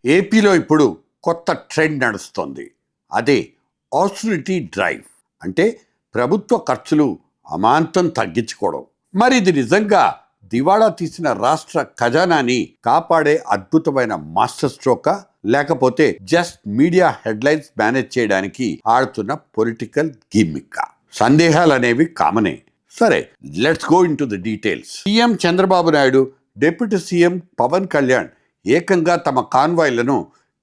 ఏపీలో ఇప్పుడు కొత్త ట్రెండ్ నడుస్తోంది. అదే ఆస్టరిటీ డ్రైవ్. అంటే ప్రభుత్వ ఖర్చులు అమాంతం తగ్గించుకోవడం. మరి ఇది నిజంగా దివాళా తీసిన రాష్ట్ర ఖజానాని కాపాడే అద్భుతమైన మాస్టర్ స్ట్రోకా, లేకపోతే జస్ట్ మీడియా హెడ్లైన్స్ మేనేజ్ చేయడానికి ఆడుతున్న పొలిటికల్ గిమ్మిక్కా? సందేహాలు అనేవి కామనే. సరే, let's go into the details. CM Chandrababu Naidu, deputy CM Pawan Kalyan ఏకంగా తమ కాన్వాయ్లను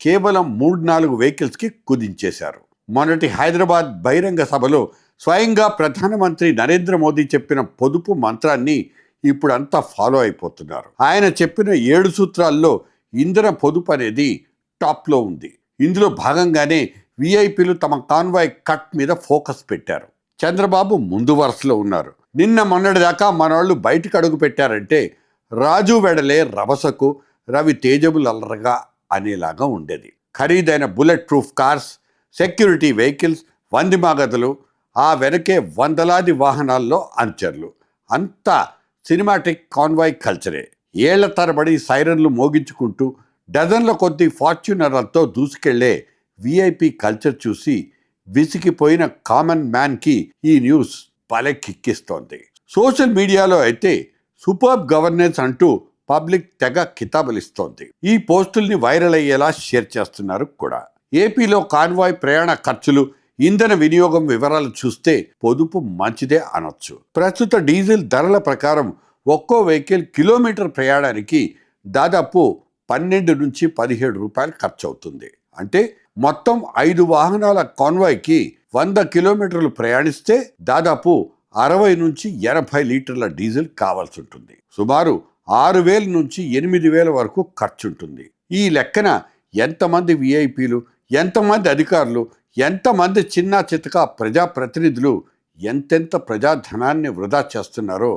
కేవలం 3-4 వెహికల్స్కి కుదించేశారు. మొన్నటి హైదరాబాద్ బహిరంగ సభలో స్వయంగా ప్రధానమంత్రి నరేంద్ర మోదీ చెప్పిన పొదుపు మంత్రాన్ని ఇప్పుడంతా ఫాలో అయిపోతున్నారు. ఆయన చెప్పిన 7 సూత్రాల్లో ఇంధన పొదుపు అనేది టాప్లో ఉంది. ఇందులో భాగంగానే విఐపీలు తమ కాన్వాయ్ కట్ మీద ఫోకస్ పెట్టారు. చంద్రబాబు ముందు వరుసలో ఉన్నారు. నిన్న మొన్నటిదాకా మనవాళ్ళు బయటకు అడుగు పెట్టారంటే రాజు వెడలే రభసకు రవి తేజబులర్రగా అనేలాగా ఉండేది. ఖరీదైన bullet proof cars, security vehicles, వందిమాగదులు, ఆ వెనకే వందలాది వాహనాల్లో అనుచరులు. అంతా సినిమాటిక్ కాన్వాయ్ కల్చరే. ఏళ్ల తరబడి సైరన్లు మోగించుకుంటూ డజన్ల కొద్దీ ఫార్చ్యూనర్లతో దూసుకెళ్లే విఐపి కల్చర్ చూసి విసిగిపోయిన కామన్ మ్యాన్కి ఈ న్యూస్ భలే కిక్కిస్తోంది. సోషల్ మీడియాలో అయితే సూపర్బ్ గవర్నెన్స్ అంటూ పబ్లిక్ తెగ కితాబులిస్తోంది. ఈ పోస్టుల్ని వైరల్ అయ్యేలా షేర్ చేస్తున్నారు కూడా. ఏపీలో కాన్వాయ్ ప్రయాణ ఖర్చులు, ఇంధన వినియోగం వివరాలు చూస్తే పొదుపు మంచిదే అనొచ్చు. ప్రస్తుత డీజిల్ ధరల ప్రకారం ఒక్కో వెహికల్ కిలోమీటర్ ప్రయాణానికి దాదాపు 12 నుంచి 17 రూపాయలు ఖర్చు అవుతుంది. అంటే మొత్తం 5 వాహనాల కాన్వాయ్కి 100 కిలోమీటర్లు ప్రయాణిస్తే దాదాపు 60 నుంచి 80 లీటర్ల డీజిల్ కావాల్సి ఉంటుంది. సుమారు 6,000 నుంచి 8,000 వరకు ఖర్చు ఉంటుంది. ఈ లెక్కన ఎంతమంది విఐపీలు, ఎంతమంది అధికారులు, ఎంతమంది చిన్న చితక ప్రజాప్రతినిధులు ఎంతెంత ప్రజాధనాన్ని వృధా చేస్తున్నారో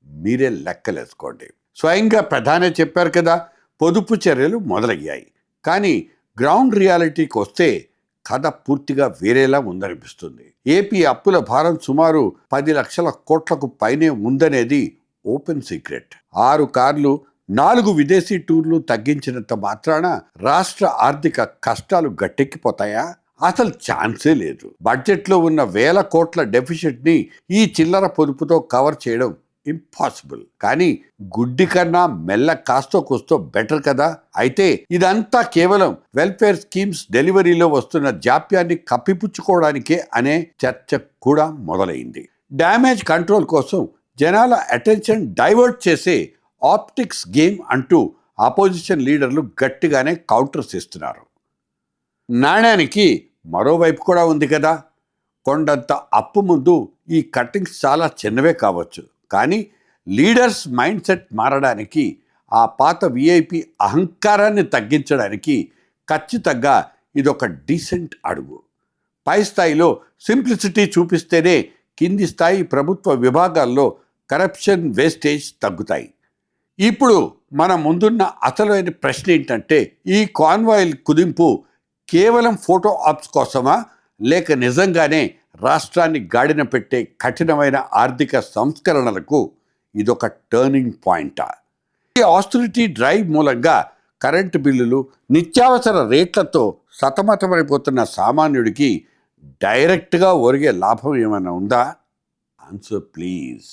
మీరే లెక్కలేసుకోండి. స్వయంగా ప్రధానే చెప్పారు కదా, పొదుపు చర్యలు మొదలయ్యాయి. కానీ గ్రౌండ్ రియాలిటీకి వస్తే కథ పూర్తిగా వేరేలా ఉందనిపిస్తుంది. ఏపీ అప్పుల భారం సుమారు 10 లక్షల కోట్లకు పైనే ఉందనేది ఓపెన్ సీక్రెట్. 6 కార్లు, 4 విదేశీ టూర్లు తగ్గించినంత మాత్రాన రాష్ట్ర ఆర్థిక కష్టాలు గట్టెక్కిపోతాయా? అసలు ఛాన్సే లేదు. బడ్జెట్లో ఉన్న 1000 కోట్ల డెఫిసిట్ని ఈ చిల్లర పొదుపుతో కవర్ చేయడం ఇంపాసిబుల్. కానీ గుడ్డి కన్నా మెల్ల కాస్తో కూస్తో బెటర్ కదా. అయితే ఇదంతా కేవలం వెల్ఫేర్ స్కీమ్స్ డెలివరీలో వస్తున్న జాప్యాన్ని కప్పిపుచ్చుకోవడానికే అనే చర్చ కూడా మొదలైంది. డ్యామేజ్ కంట్రోల్ కోసం జనాల అటెన్షన్ డైవర్ట్ చేసే ఆప్టిక్స్ గేమ్ అంటూ ఆపోజిషన్ లీడర్లు గట్టిగానే కౌంటర్స్ ఇస్తున్నారు. నాణ్యానికి మరోవైపు కూడా ఉంది కదా. కొండంత అప్పు ముందు ఈ కట్టింగ్స్ చాలా చిన్నవే కావచ్చు, కానీ లీడర్స్ మైండ్ సెట్ మారడానికి, ఆ పాత విఐపి అహంకారాన్ని తగ్గించడానికి ఖచ్చితంగా ఇదొక డీసెంట్ అడుగు. పై స్థాయిలో సింప్లిసిటీ చూపిస్తేనే కింది స్థాయి ప్రభుత్వ విభాగాల్లో కరప్షన్, వేస్టేజ్ తగ్గుతాయి. ఇప్పుడు మన ముందున్న అసలైన ప్రశ్న ఏంటంటే, ఈ కాన్వాయ్ల కుదింపు కేవలం ఫోటో ఆప్స్ కోసమా, లేక నిజంగానే రాష్ట్రాన్ని గాడిన పెట్టే కఠినమైన ఆర్థిక సంస్కరణలకు ఇదొక టర్నింగ్ పాయింటా? ఈ ఆస్టరిటీ డ్రైవ్ మూలంగా కరెంటు బిల్లులు, నిత్యావసర రేట్లతో సతమతమైపోతున్న సామాన్యుడికి డైరెక్ట్గా ఒరిగే లాభం ఏమైనా ఉందా? Answer please.